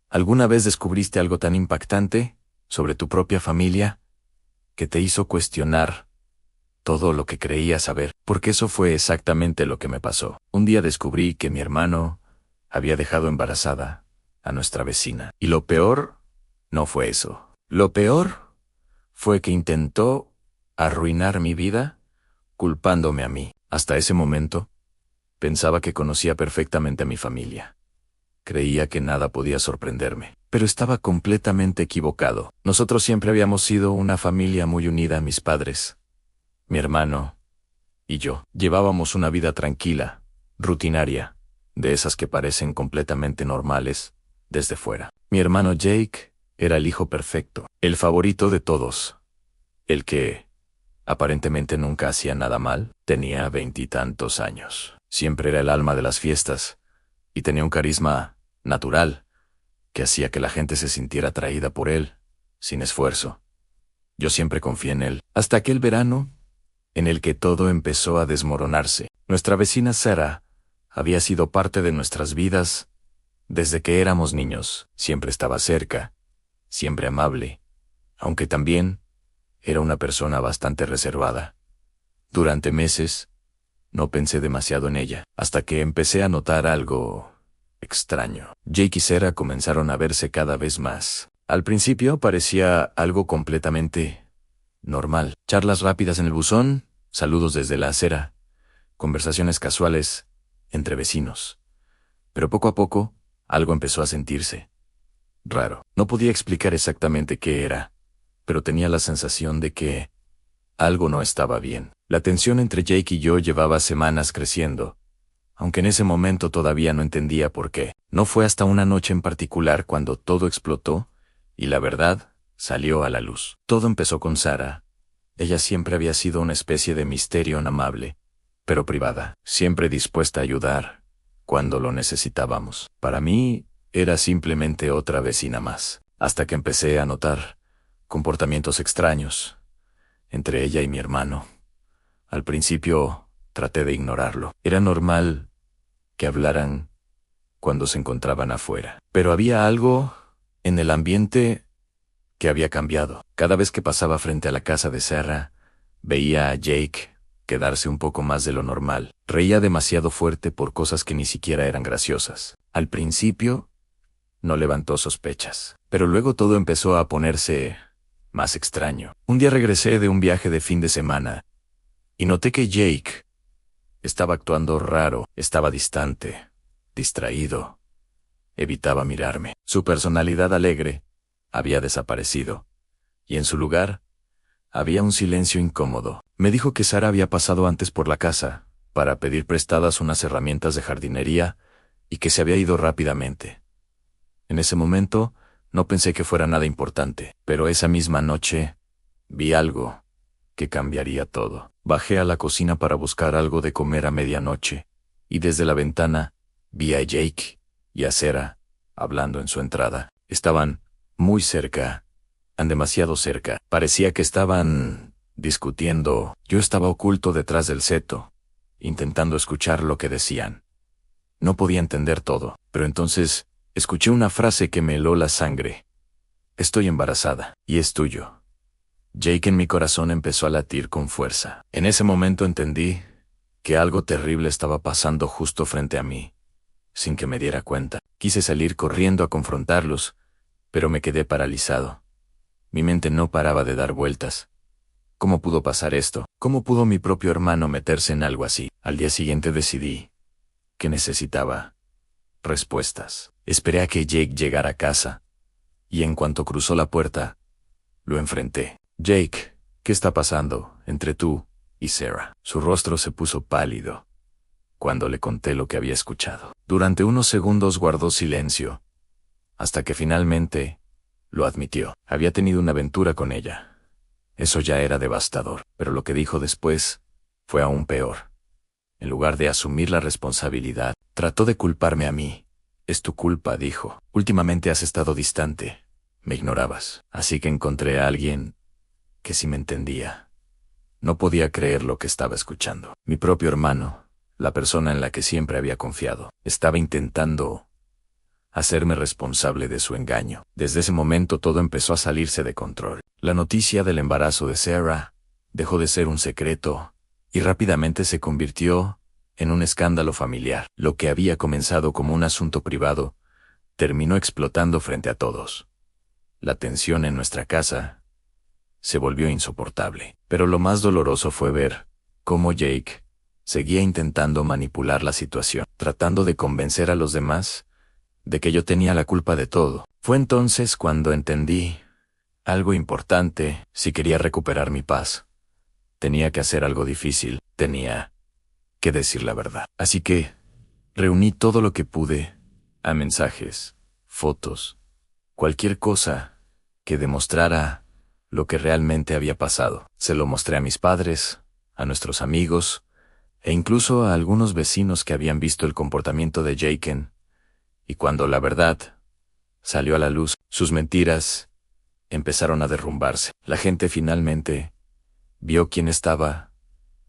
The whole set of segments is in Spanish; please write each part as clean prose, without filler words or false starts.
¿Alguna vez descubriste algo tan impactante sobre tu propia familia que te hizo cuestionar todo lo que creías saber? Porque eso fue exactamente lo que me pasó. Un día descubrí que mi hermano había dejado embarazada a nuestra vecina. Y lo peor no fue eso. Lo peor fue que intentó arruinar mi vida culpándome a mí. Hasta ese momento, pensaba que conocía perfectamente a mi familia. Creía que nada podía sorprenderme, pero estaba completamente equivocado. Nosotros siempre habíamos sido una familia muy unida. Mis padres, mi hermano y yo llevábamos una vida tranquila, rutinaria, de esas que parecen completamente normales desde fuera. Mi hermano Jake era el hijo perfecto, el favorito de todos, el que aparentemente nunca hacía nada mal. Tenía 20 y tantos años. Siempre era el alma de las fiestas y tenía un carisma natural que hacía que la gente se sintiera atraída por él, sin esfuerzo. Yo siempre confié en él, hasta aquel verano en el que todo empezó a desmoronarse. Nuestra vecina Sarah había sido parte de nuestras vidas desde que éramos niños. Siempre estaba cerca, siempre amable, aunque también era una persona bastante reservada. Durante meses no pensé demasiado en ella, hasta que empecé a notar algo extraño. Jake y Sarah comenzaron a verse cada vez más. Al principio parecía algo completamente normal. Charlas rápidas en el buzón, saludos desde la acera, conversaciones casuales entre vecinos. Pero poco a poco, algo empezó a sentirse raro. No podía explicar exactamente qué era, pero tenía la sensación de que algo no estaba bien. La tensión entre Jake y yo llevaba semanas creciendo, aunque en ese momento todavía no entendía por qué. No fue hasta una noche en particular cuando todo explotó y la verdad salió a la luz. Todo empezó con Sarah. Ella siempre había sido una especie de misterio amable, pero privada, siempre dispuesta a ayudar cuando lo necesitábamos. Para mí, era simplemente otra vecina más, hasta que empecé a notar comportamientos extraños entre ella y mi hermano. Al principio, traté de ignorarlo. Era normal que hablaran cuando se encontraban afuera, pero había algo en el ambiente que había cambiado. Cada vez que pasaba frente a la casa de Sarah, veía a Jake quedarse un poco más de lo normal. Reía demasiado fuerte por cosas que ni siquiera eran graciosas. Al principio, no levantó sospechas, pero luego todo empezó a ponerse más extraño. Un día regresé de un viaje de fin de semana y noté que Jake estaba actuando raro. Estaba distante, distraído, evitaba mirarme. Su personalidad alegre había desaparecido, y en su lugar había un silencio incómodo. Me dijo que Sarah había pasado antes por la casa para pedir prestadas unas herramientas de jardinería y que se había ido rápidamente. En ese momento no pensé que fuera nada importante, pero esa misma noche vi algo que cambiaría todo. Bajé a la cocina para buscar algo de comer a medianoche, y desde la ventana vi a Jake y a Sarah hablando en su entrada. Estaban muy cerca, demasiado cerca. Parecía que estaban discutiendo. Yo estaba oculto detrás del seto, intentando escuchar lo que decían. No podía entender todo, pero entonces escuché una frase que me heló la sangre. Estoy embarazada, y es tuyo. Jake, en mi corazón empezó a latir con fuerza. En ese momento entendí que algo terrible estaba pasando justo frente a mí, sin que me diera cuenta. Quise salir corriendo a confrontarlos, pero me quedé paralizado. Mi mente no paraba de dar vueltas. ¿Cómo pudo pasar esto? ¿Cómo pudo mi propio hermano meterse en algo así? Al día siguiente decidí que necesitaba respuestas. Esperé a que Jake llegara a casa, y en cuanto cruzó la puerta, lo enfrenté. Jake, ¿qué está pasando entre tú y Sarah? Su rostro se puso pálido cuando le conté lo que había escuchado. Durante unos segundos guardó silencio, hasta que finalmente lo admitió. Había tenido una aventura con ella. Eso ya era devastador, pero lo que dijo después fue aún peor. En lugar de asumir la responsabilidad, trató de culparme a mí. Es tu culpa, dijo. Últimamente has estado distante. Me ignorabas. Así que encontré a alguien que sí me entendía. No podía creer lo que estaba escuchando. Mi propio hermano, la persona en la que siempre había confiado, estaba intentando hacerme responsable de su engaño. Desde ese momento todo empezó a salirse de control. La noticia del embarazo de Sarah dejó de ser un secreto y rápidamente se convirtió en un escándalo familiar. Lo que había comenzado como un asunto privado terminó explotando frente a todos. La tensión en nuestra casa se volvió insoportable. Pero lo más doloroso fue ver cómo Jake seguía intentando manipular la situación, tratando de convencer a los demás de que yo tenía la culpa de todo. Fue entonces cuando entendí algo importante. Si quería recuperar mi paz, tenía que hacer algo difícil, tenía que decir la verdad. Así que reuní todo lo que pude, a mensajes, fotos, cualquier cosa que demostrara lo que realmente había pasado. Se lo mostré a mis padres, a nuestros amigos, e incluso a algunos vecinos que habían visto el comportamiento de Jaken. Y cuando la verdad salió a la luz, sus mentiras empezaron a derrumbarse. La gente finalmente vio quién estaba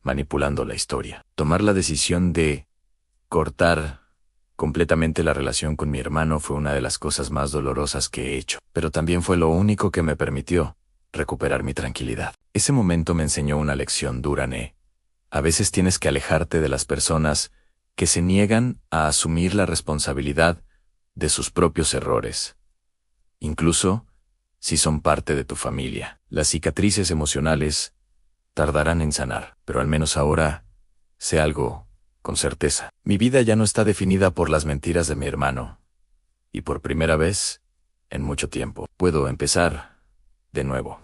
manipulando la historia. Tomar la decisión de cortar completamente la relación con mi hermano fue una de las cosas más dolorosas que he hecho, pero también fue lo único que me permitió recuperar mi tranquilidad. Ese momento me enseñó una lección dura, Ne. A veces tienes que alejarte de las personas que se niegan a asumir la responsabilidad de sus propios errores, incluso si son parte de tu familia. Las cicatrices emocionales tardarán en sanar, pero al menos ahora sé algo con certeza. Mi vida ya no está definida por las mentiras de mi hermano, y por primera vez en mucho tiempo puedo empezar de nuevo.